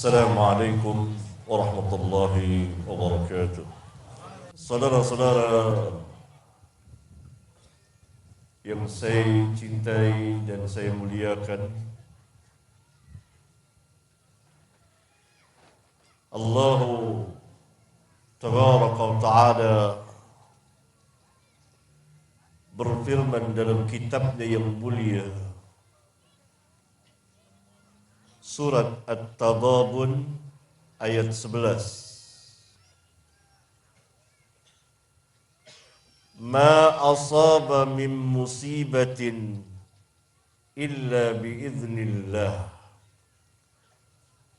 Assalamualaikum warahmatullahi wabarakatuh. Saudara-saudara yang saya cintai dan saya muliakan, Allah Tabaraka wa Ta'ala berfirman dalam kitabnya yang mulia, Surat At-Taghabun ayat 11. Ma asaba min musibatin illa biiznillah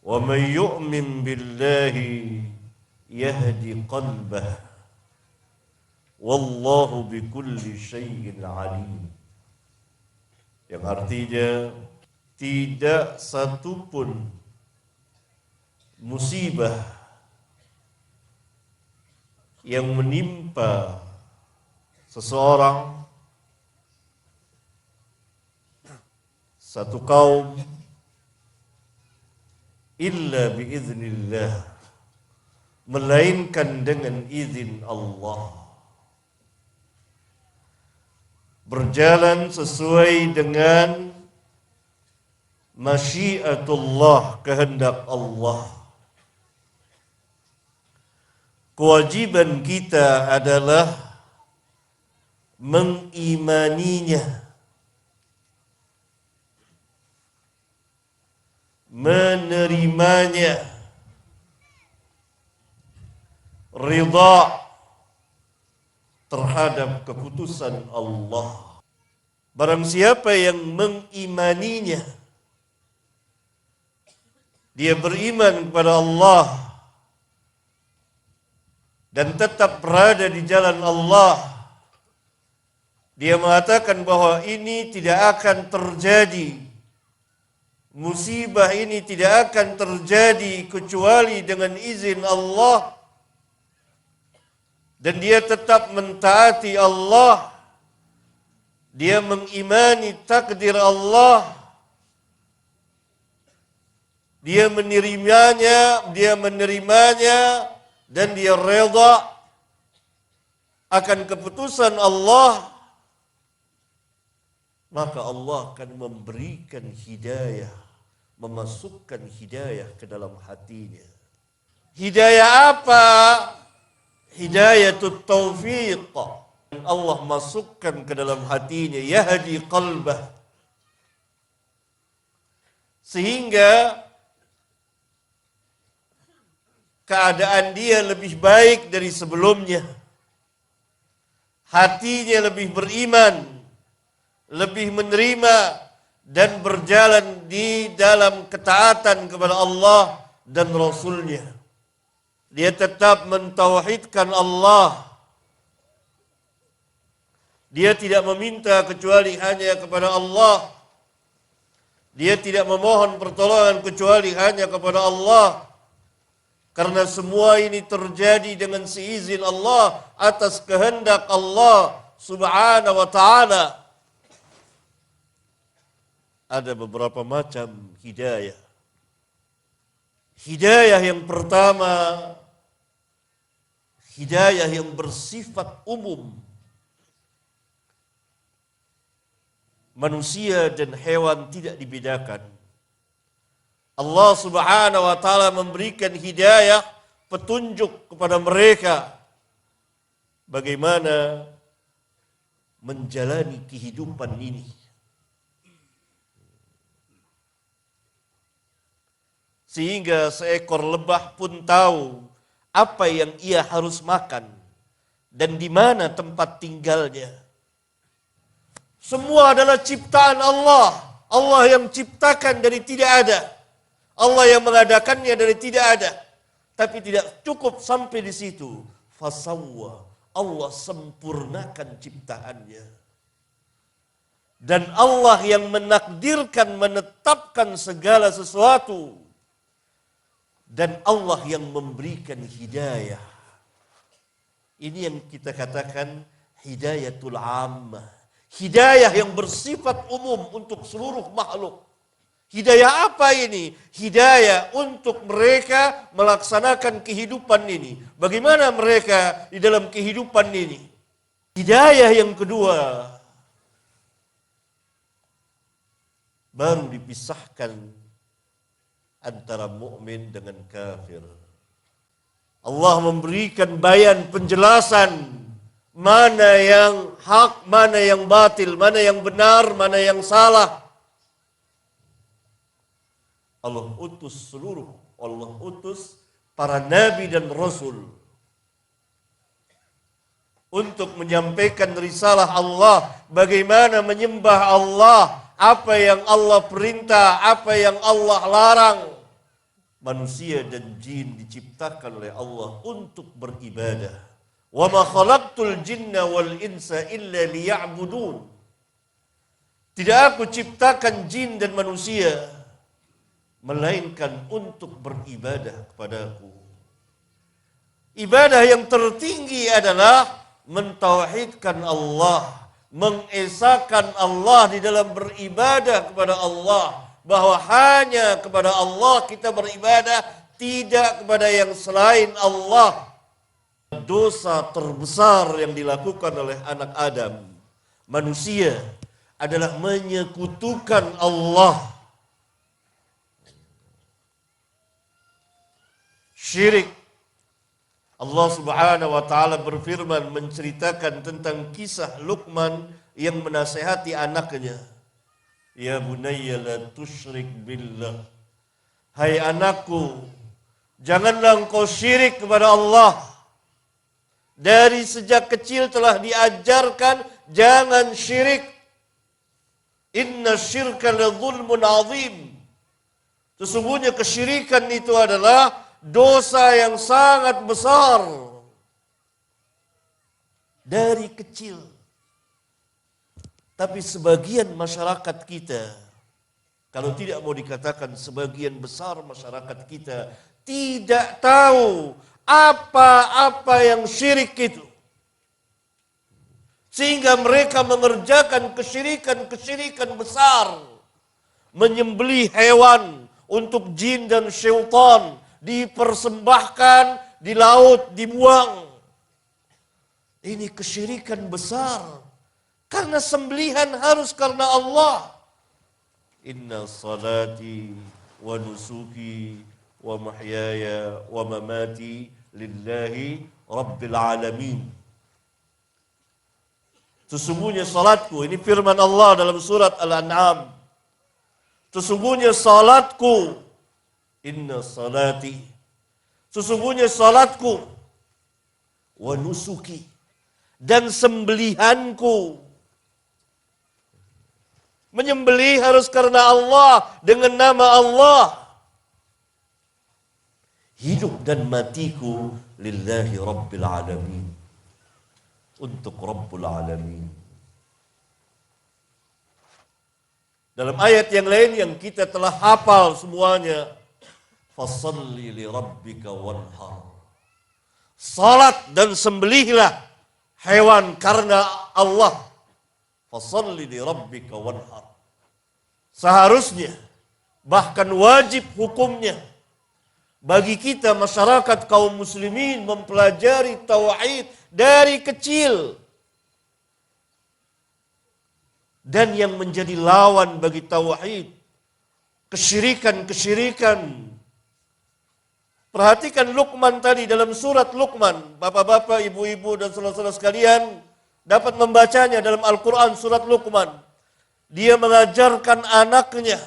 wa man yu'min billahi yahdi qalbah wallahu bikulli syai'in alim. Yang artinya, tidak satupun musibah yang menimpa seseorang, satu kaum, illa biiznillah, melainkan dengan izin Allah, berjalan sesuai dengan masyiatullah, kehendak Allah. Kewajiban kita adalah mengimaninya, menerimanya, ridha terhadap keputusan Allah. Barang siapa yang mengimaninya, dia beriman kepada Allah dan tetap berada di jalan Allah, dia mengatakan bahwa ini tidak akan terjadi, musibah ini tidak akan terjadi kecuali dengan izin Allah, dan dia tetap mentaati Allah, dia mengimani takdir Allah, dia menerimanya, dan dia reda akan keputusan Allah, maka Allah akan memberikan hidayah, memasukkan hidayah ke dalam hatinya. Hidayah apa? Hidayatut taufiq. Allah masukkan ke dalam hatinya, yahdi qalbah, sehingga keadaan dia lebih baik dari sebelumnya. Hatinya lebih beriman, lebih menerima, dan berjalan di dalam ketaatan kepada Allah dan Rasulnya. Dia tetap mentauhidkan Allah. Dia tidak meminta kecuali hanya kepada Allah. Dia tidak memohon pertolongan kecuali hanya kepada Allah. Karena semua ini terjadi dengan seizin Allah, atas kehendak Allah Subhanahu wa ta'ala. Ada beberapa macam hidayah. Hidayah yang pertama, hidayah yang bersifat umum. Manusia dan hewan tidak dibedakan. Allah Subhanahu wa ta'ala memberikan hidayah, petunjuk kepada mereka bagaimana menjalani kehidupan ini. Sehingga seekor lebah pun tahu apa yang ia harus makan dan di mana tempat tinggalnya. Semua adalah ciptaan Allah. Allah yang ciptakan dari tidak ada. Allah yang mengadakannya dari tidak ada. Tapi tidak cukup sampai di situ. Fasawwa. Allah sempurnakan ciptaannya. Dan Allah yang menakdirkan, menetapkan segala sesuatu. Dan Allah yang memberikan hidayah. Ini yang kita katakan hidayatul ammah. Hidayah yang bersifat umum untuk seluruh makhluk. Hidayah apa ini? Hidayah untuk mereka melaksanakan kehidupan ini. Bagaimana mereka di dalam kehidupan ini? Hidayah yang kedua, baru dipisahkan antara mukmin dengan kafir. Allah memberikan bayan penjelasan mana yang hak, mana yang batil, mana yang benar, mana yang salah. Allah utus para nabi dan rasul untuk menyampaikan risalah Allah, bagaimana menyembah Allah, apa yang Allah perintah, apa yang Allah larang. Manusia dan jin diciptakan oleh Allah untuk beribadah. Wa ma khalaqtul jinna wal insa illa liya'budun. Tidak aku ciptakan jin dan manusia melainkan untuk beribadah kepadaku. Ibadah yang tertinggi adalah mentauhidkan Allah, mengesahkan Allah di dalam beribadah kepada Allah, bahwa hanya kepada Allah kita beribadah, tidak kepada yang selain Allah. Dosa terbesar yang dilakukan oleh anak Adam, manusia, adalah menyekutukan Allah. Syirik. Allah Subhanahu wa taala berfirman menceritakan tentang kisah Luqman yang menasihati anaknya. Ya bunayya la tusyrik billah. Hai anakku, janganlah engkau syirik kepada Allah. Dari sejak kecil telah diajarkan jangan syirik. Inna syirka la zulmun azim. Sesungguhnya kesyirikan itu adalah dosa yang sangat besar. Dari kecil. Tapi sebagian masyarakat kita, kalau tidak mau dikatakan sebagian besar masyarakat kita, tidak tahu apa-apa yang syirik itu. Sehingga mereka mengerjakan kesyirikan-kesyirikan besar. Menyembelih hewan untuk jin dan syaitan, dipersembahkan di laut, dibuang. Ini kesyirikan besar. Karena sembelihan harus karena Allah. Inna salati wa nusuki wa mahyaya wa mamati lillahi rabbil alamin. Sesungguhnya salatku, ini firman Allah dalam surat Al-An'am. Sesungguhnya salatku, inna salati, sesungguhnya salatku, wa nusuki, dan sembelihanku. Menyembelih harus karena Allah, dengan nama Allah. Hidup dan matiku lillahi rabbil alamin. Untuk Rabbul Alamin. Dalam ayat yang lain yang kita telah hafal semuanya, fasalli li rabbika wanhar. Salat dan sembelihlah hewan karena Allah. Fasalli li rabbika wanhar. Seharusnya, bahkan wajib hukumnya, bagi kita masyarakat kaum muslimin mempelajari tauhid dari kecil. Dan yang menjadi lawan bagi tauhid, kesyirikan-kesyirikan. Perhatikan Luqman tadi dalam surat Luqman. Bapak-bapak, ibu-ibu dan saudara-saudara sekalian dapat membacanya dalam Al-Quran surat Luqman. Dia mengajarkan anaknya.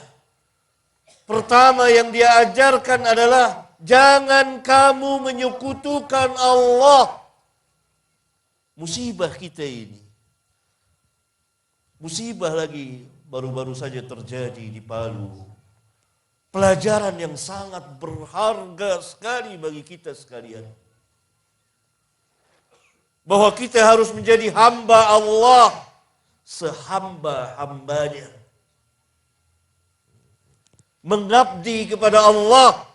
Pertama yang dia ajarkan adalah jangan kamu menyekutukan Allah. Musibah kita ini. Musibah lagi baru-baru saja terjadi di Palu. Pelajaran yang sangat berharga sekali bagi kita sekalian. Bahwa kita harus menjadi hamba Allah sehamba-hambanya. Mengabdi kepada Allah.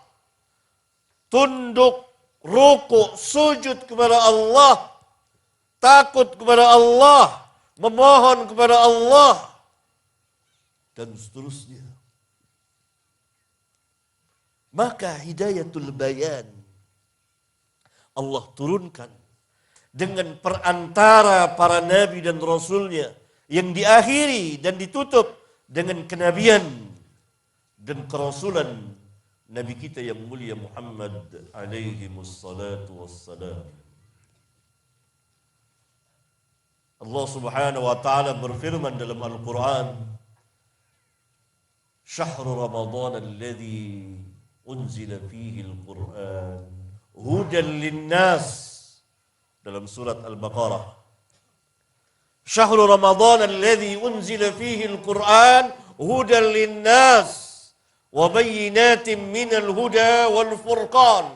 Tunduk, rukuk, sujud kepada Allah. Takut kepada Allah. Memohon kepada Allah. Dan seterusnya. Maka hidayatul bayan Allah turunkan dengan perantara para nabi dan rasulnya yang diakhiri dan ditutup dengan kenabian dan kerasulan Nabi kita yang mulia Muhammad alaihi wassalatu wassalam. Allah Subhanahu wa taala berfirman dalam Al-Qur'an, "Syahrul Ramadan alladzi unzila fihi al-Qur'an hudan lin-nas." Dalam surat Al-Baqarah. Syahrul Ramadan alladzi unzila fihi al-Qur'an hudan lin-nas wa bayyinatin minal huda wal furqan.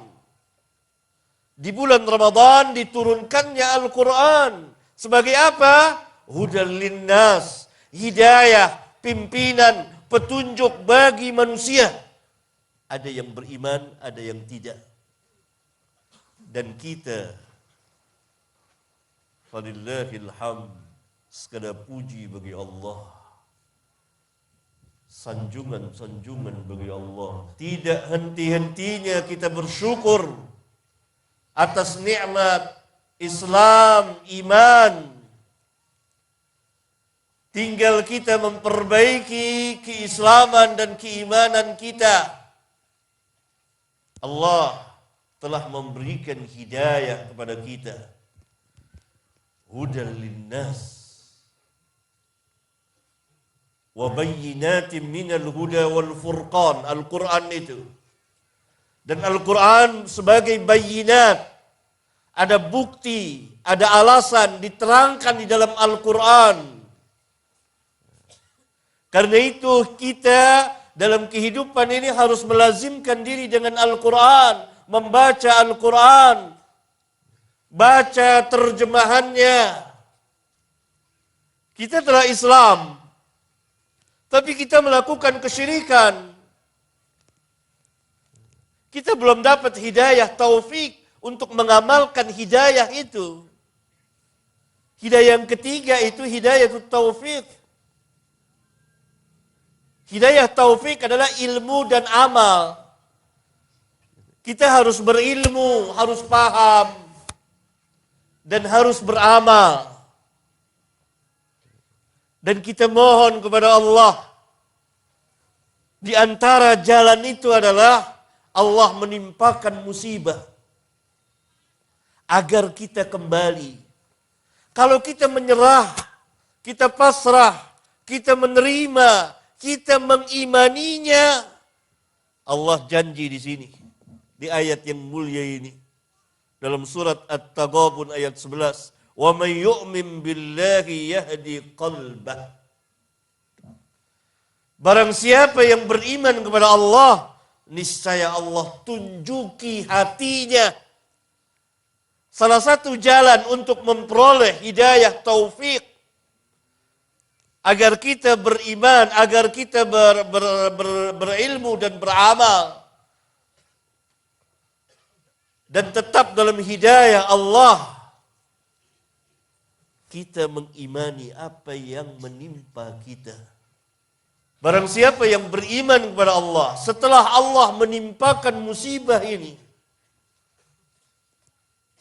Di bulan Ramadan diturunkannya Al-Qur'an sebagai apa? Hudan lin-nas, hidayah, pimpinan, petunjuk bagi manusia. Ada yang beriman, ada yang tidak. Dan kita, falillahil hamd, segala puji bagi Allah, sanjungan-sanjungan bagi Allah. Tidak henti-hentinya kita bersyukur atas nikmat Islam, iman. Tinggal kita memperbaiki keislaman dan keimanan kita. Allah telah memberikan hidayah kepada kita. Hudan linnas wa bayyinatin minal huda wal furqan. Al-Quran itu. Dan Al-Quran sebagai bayyinat, ada bukti, ada alasan diterangkan di dalam Al-Quran. Karena itu kita dalam kehidupan ini harus melazimkan diri dengan Al-Quran, membaca Al-Quran, baca terjemahannya. Kita telah Islam, tapi kita melakukan kesyirikan. Kita belum dapat hidayah taufik untuk mengamalkan hidayah itu. Hidayah yang ketiga itu hidayah taufik. Hidayah taufik adalah ilmu dan amal. Kita harus berilmu, harus paham, dan harus beramal. Dan kita mohon kepada Allah. Di antara jalan itu adalah Allah menimpakan musibah agar kita kembali. Kalau kita menyerah, kita pasrah, kita menerima, kita mengimaninya, Allah janji di sini, di ayat yang mulia ini, dalam surat At-Taghabun ayat 11, "Wa may yu'min billahi yahdi qalbah." Barang siapa yang beriman kepada Allah, niscaya Allah tunjuki hatinya. Salah satu jalan untuk memperoleh hidayah taufik agar kita beriman, agar kita berilmu dan beramal dan tetap dalam hidayah Allah, kita mengimani apa yang menimpa kita. Barang siapa yang beriman kepada Allah setelah Allah menimpakan musibah ini,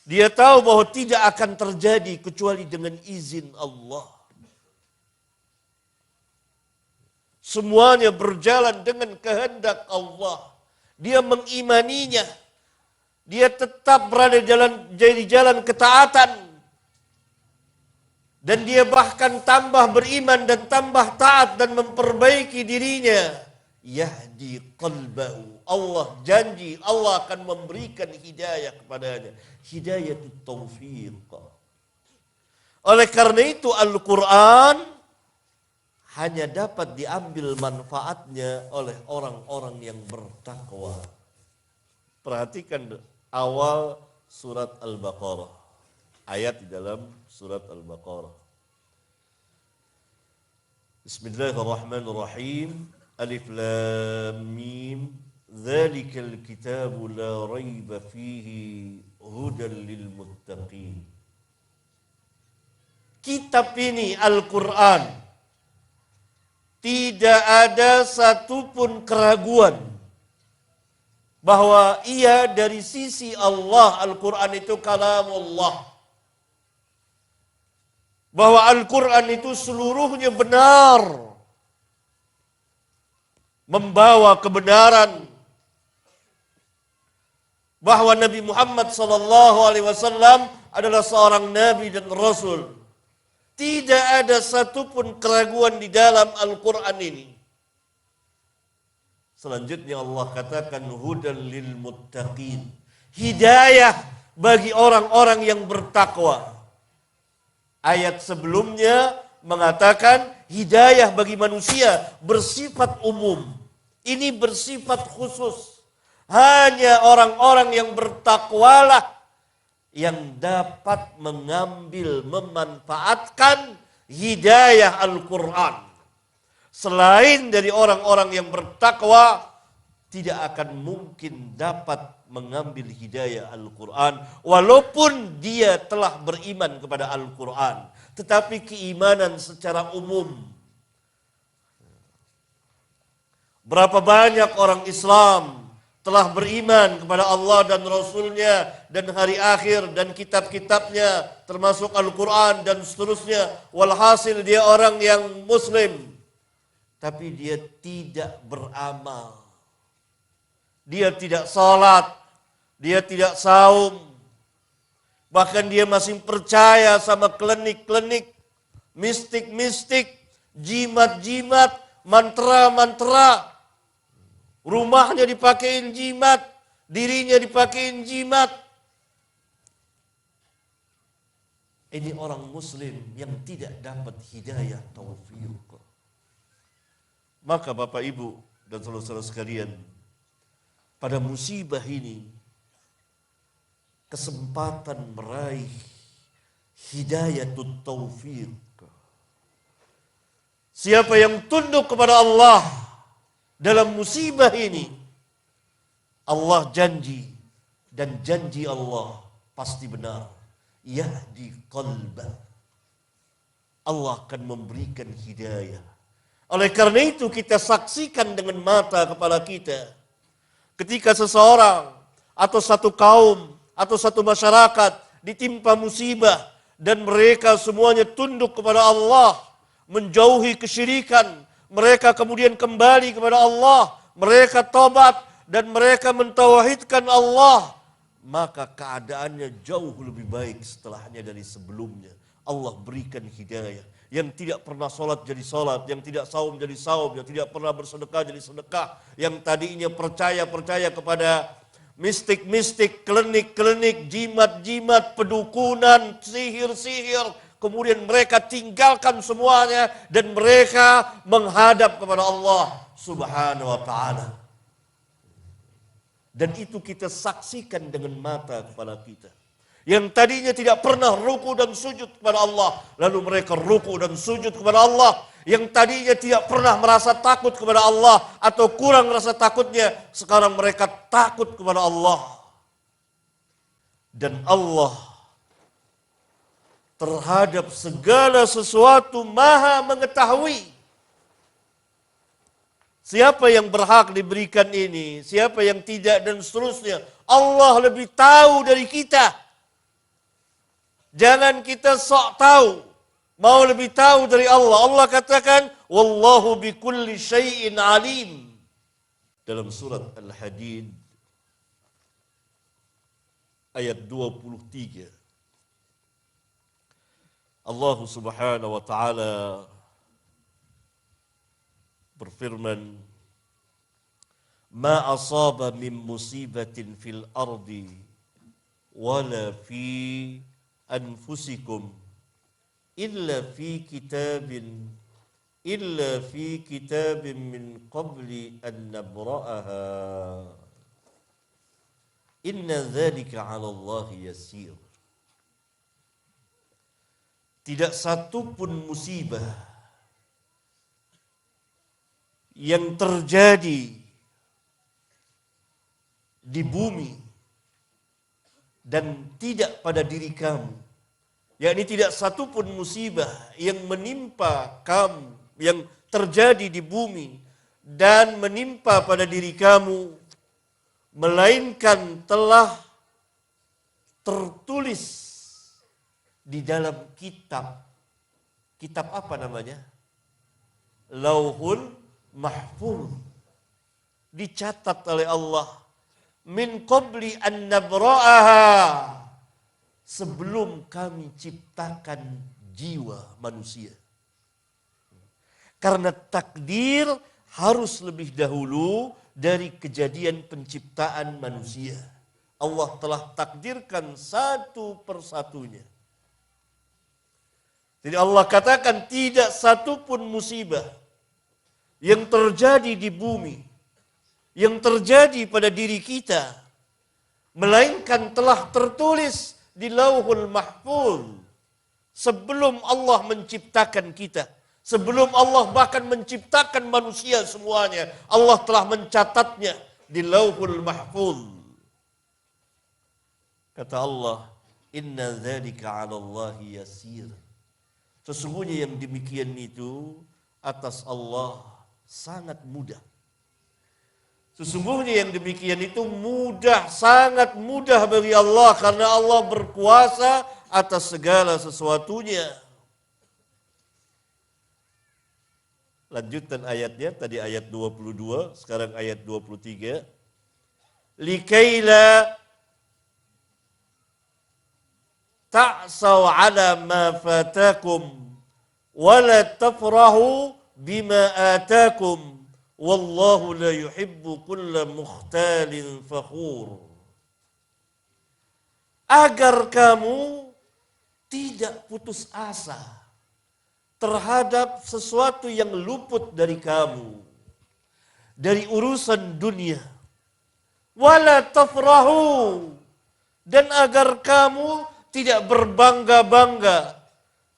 dia tahu bahwa tidak akan terjadi kecuali dengan izin Allah. Semuanya berjalan dengan kehendak Allah. Dia mengimaninya. Dia tetap berada di jalan ketaatan. Dan dia bahkan tambah beriman dan tambah taat dan memperbaiki dirinya. Yahdi qalbahu. Allah janji, Allah akan memberikan hidayah kepadanya. Hidayah taufiq. Oleh karena itu Al-Quran hanya dapat diambil manfaatnya oleh orang-orang yang bertakwa. Perhatikan awal surat Al-Baqarah. Ayat di dalam surat Al-Baqarah. Bismillahirrahmanirrahim. Alif Lam Mim. Dzalikal kitabu la raiba fihi hudan lil muttaqin. Kitab ini Al-Quran tidak ada satupun keraguan bahwa ia dari sisi Allah, Al-Quran itu kalamullah. Bahwa Al-Quran itu seluruhnya benar, membawa kebenaran. Bahwa Nabi Muhammad SAW adalah seorang Nabi dan Rasul. Tidak ada satupun keraguan di dalam Al-Quran ini. Selanjutnya Allah katakan hudan lil muttaqin. Hidayah bagi orang-orang yang bertakwa. Ayat sebelumnya mengatakan hidayah bagi manusia bersifat umum. Ini bersifat khusus. Hanya orang-orang yang bertakwalah yang dapat mengambil, memanfaatkan hidayah Al-Quran. Selain dari orang-orang yang bertakwa, tidak akan mungkin dapat mengambil hidayah Al-Quran. Walaupun dia telah beriman kepada Al-Quran. Tetapi keimanan secara umum. Berapa banyak orang Islam telah beriman kepada Allah dan Rasulnya dan hari akhir dan kitab-kitabnya termasuk Al-Quran dan seterusnya. Walhasil dia orang yang Muslim. Tapi dia tidak beramal. Dia tidak salat. Dia tidak saum. Bahkan dia masih percaya sama klinik-klinik, mistik-mistik, jimat-jimat, mantra-mantra. Rumahnya dipakein jimat, dirinya dipakein jimat. Ini orang Muslim yang tidak dapat hidayah taufik. Maka Bapak Ibu dan saudara-saudara sekalian, pada musibah ini, kesempatan meraih hidayatut taufik. Siapa yang tunduk kepada Allah dalam musibah ini, Allah janji, dan janji Allah pasti benar. Yahdi qalbah. Allah akan memberikan hidayah. Oleh karena itu kita saksikan dengan mata kepala kita. Ketika seseorang atau satu kaum atau satu masyarakat ditimpa musibah dan mereka semuanya tunduk kepada Allah, menjauhi kesyirikan, mereka kemudian kembali kepada Allah, mereka tobat dan mereka mentauhidkan Allah, maka keadaannya jauh lebih baik setelahnya dari sebelumnya. Allah berikan hidayah. Yang tidak pernah sholat jadi sholat, yang tidak saum jadi saum, yang tidak pernah bersedekah jadi sedekah, yang tadinya percaya kepada mistik-mistik, klinik-klinik, jimat-jimat, pedukunan, sihir-sihir, kemudian mereka tinggalkan semuanya dan mereka menghadap kepada Allah Subhanahu wa ta'ala. Dan itu kita saksikan dengan mata kepala kita. Yang tadinya tidak pernah ruku dan sujud kepada Allah, lalu mereka ruku dan sujud kepada Allah. Yang tadinya tidak pernah merasa takut kepada Allah atau kurang rasa takutnya, sekarang mereka takut kepada Allah. Dan Allah terhadap segala sesuatu maha mengetahui. Siapa yang berhak diberikan ini, siapa yang tidak dan seterusnya. Allah lebih tahu dari kita. Jangan kita sok tahu, mau lebih tahu dari Allah. Allah katakan, wallahu bikulli syai'in alim. Dalam surat Al-Hadid, ayat 23. Allah Subhanahu wa ta'ala berfirman, ma asaba min musibatin fil ardi wala fi anfusikum illa fi kitabin min qabli an nabra'aha inna dzalika 'ala Allah yasir. Tidak satu pun musibah yang terjadi di bumi dan tidak pada diri kamu, yakni tidak satu pun musibah yang menimpa kamu, yang terjadi di bumi dan menimpa pada diri kamu, melainkan telah tertulis di dalam kitab. Kitab apa namanya? Lauhul Mahfuz. Dicatat oleh Allah min qabli an nabra'aha, sebelum kami ciptakan jiwa manusia. Karena takdir harus lebih dahulu dari kejadian penciptaan manusia. Allah telah takdirkan satu persatunya. Jadi Allah katakan tidak satu pun musibah yang terjadi di bumi, yang terjadi pada diri kita, melainkan telah tertulis di Lauhul Mahfuz sebelum Allah menciptakan kita. Sebelum Allah bahkan menciptakan manusia semuanya, Allah telah mencatatnya di Lauhul Mahfuz. Kata Allah, inna dzalika 'ala Allahi yasir. Sesungguhnya yang demikian itu atas Allah sangat mudah. Sesungguhnya yang demikian itu mudah, sangat mudah bagi Allah karena Allah berkuasa atas segala sesuatunya. Lanjutan ayatnya, tadi ayat 22, sekarang ayat 23. Likaila ta'saw ala ma fatakum wa la tafrahu bima atakum wallahu la yuhibbu kulla mukhtalin fakhur. Agar kamu tidak putus asa terhadap sesuatu yang luput dari kamu, dari urusan dunia. Wala tafrahu, dan agar kamu tidak berbangga-bangga,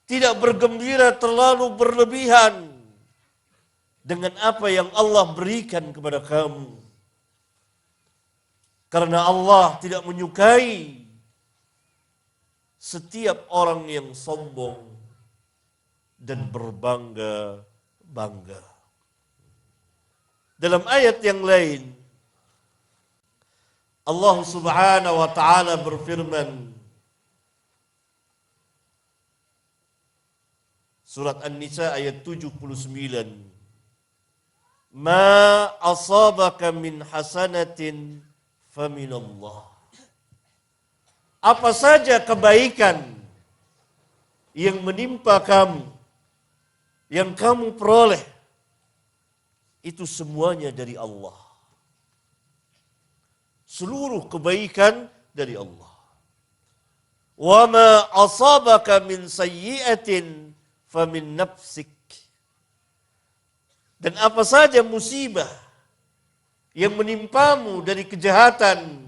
tidak bergembira terlalu berlebihan dengan apa yang Allah berikan kepada kamu. Karena Allah tidak menyukai setiap orang yang sombong dan berbangga-bangga. Dalam ayat yang lain, Allah Subhanahu wa taala berfirman, Surat An-Nisa ayat 79. Ma asabaka min hasanatin faminallah. Apa saja kebaikan yang menimpa kamu, yang kamu peroleh, itu semuanya dari Allah. Seluruh kebaikan dari Allah. Wa ma asabaka min sayyi'atin famin nafsik. Dan apa saja musibah yang menimpamu dari kejahatan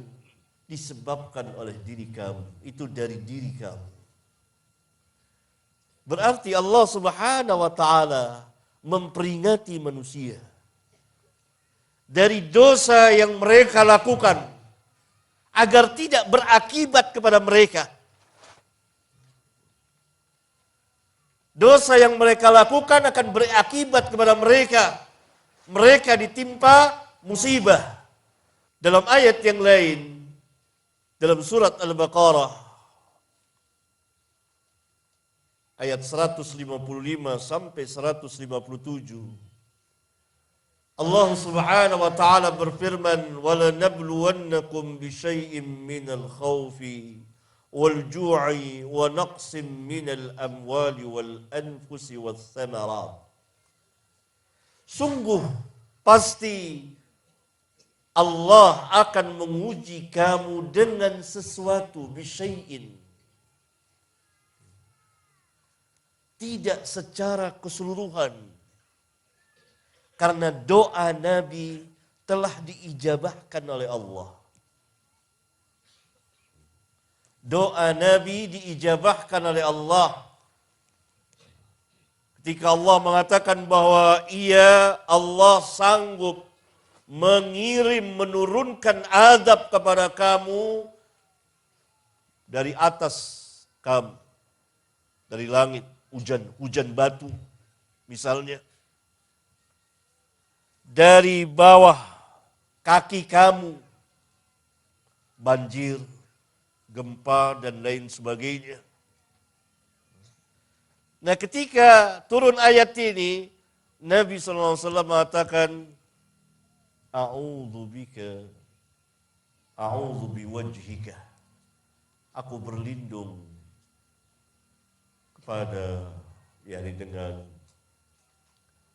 disebabkan oleh diri kamu, itu dari diri kamu. Berarti Allah Subhanahu wa taala memperingati manusia dari dosa yang mereka lakukan agar tidak berakibat kepada mereka. Dosa yang mereka lakukan akan berakibat kepada mereka. Mereka ditimpa musibah. Dalam ayat yang lain, dalam surat Al-Baqarah, ayat 155 sampai 157, Allah Subhanahu wa taala berfirman, "Wala nabluwannakum bisyai'im minal khaufi wal ju'i wa naqsim minal amwali wal anfusi was thamarat." Sungguh pasti Allah akan menguji kamu dengan sesuatu, bisyai'in. Tidak secara keseluruhan. Karena doa Nabi telah diijabahkan oleh Allah. Doa Nabi diijabahkan oleh Allah. Ketika Allah mengatakan bahwa Allah sanggup menurunkan azab kepada kamu dari atas kamu, dari langit, hujan batu misalnya, dari bawah kaki kamu, banjir, gempa, dan lain sebagainya. Nah, ketika turun ayat ini, Nabi SAW mengatakan, A'udzu bika, a'udzu biwajhika. Aku berlindung kepada, yakni dengan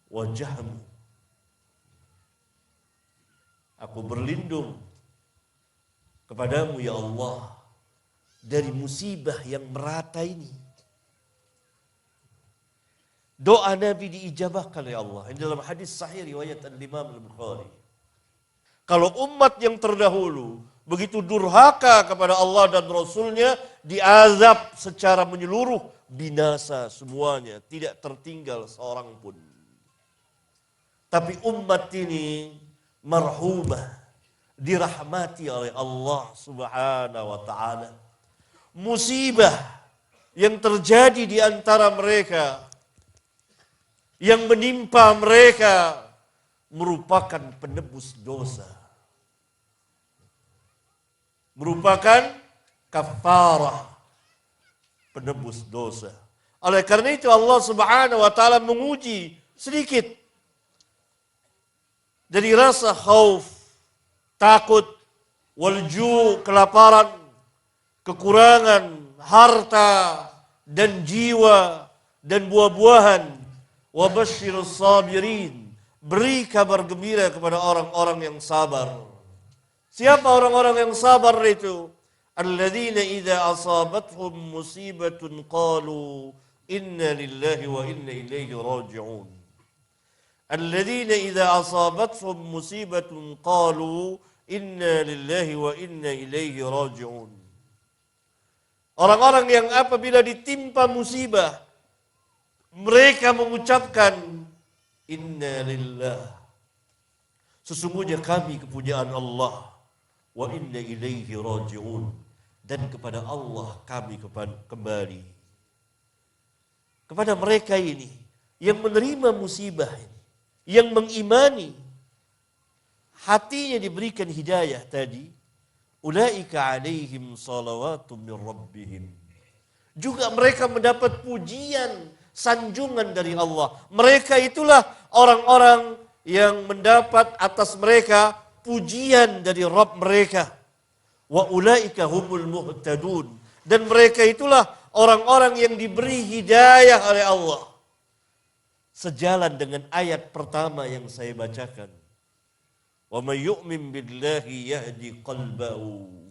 wajahmu. Aku berlindung kepadamu ya Allah dari musibah yang merata ini. Doa Nabi diijabahkan oleh Allah. Ini dalam hadis sahih riwayat Al-Imam Al-Bukhari. Kalau umat yang terdahulu begitu durhaka kepada Allah dan Rasulnya, diazab secara menyeluruh, binasa semuanya, tidak tertinggal seorang pun. Tapi umat ini marhumah, dirahmati oleh Allah Subhanahu wa taala. Musibah yang terjadi di antara mereka, yang menimpa mereka, merupakan penebus dosa. Merupakan kafarah, penebus dosa. Oleh karena itu Allah Subhanahu wa taala menguji sedikit dari rasa khauf, takut, walju, kelaparan, kekurangan harta dan jiwa dan buah-buahan. Wa basyirus sabirin. Beri kabar gembira kepada orang-orang yang sabar. Siapa orang-orang yang sabar itu? Alladzina idza asabathum musibatun qalu inna lillahi wa inna ilaihi raji'un. Alladzina idza asabathum musibatun qalu inna lillahi wa inna ilaihi raji'un. Orang-orang yang apabila ditimpa musibah, mereka mengucapkan inna lillah. Sesungguhnya kami kepunyaan Allah. Wa inna ilaihi raji'un. Dan kepada Allah kami kembali. Kepada mereka ini, yang menerima musibah ini, yang mengimani, hatinya diberikan hidayah tadi, ulaika alaihim salawatun min rabbihim. Juga mereka mendapat pujian, sanjungan dari Allah. Mereka itulah orang-orang yang mendapat atas mereka pujian dari Rabb mereka. Wa ulaika humul muhtadun. Dan mereka itulah orang-orang yang diberi hidayah oleh Allah. Sejalan dengan ayat pertama yang saya bacakan. Wa may yu'min billahi yahdi qalbahu.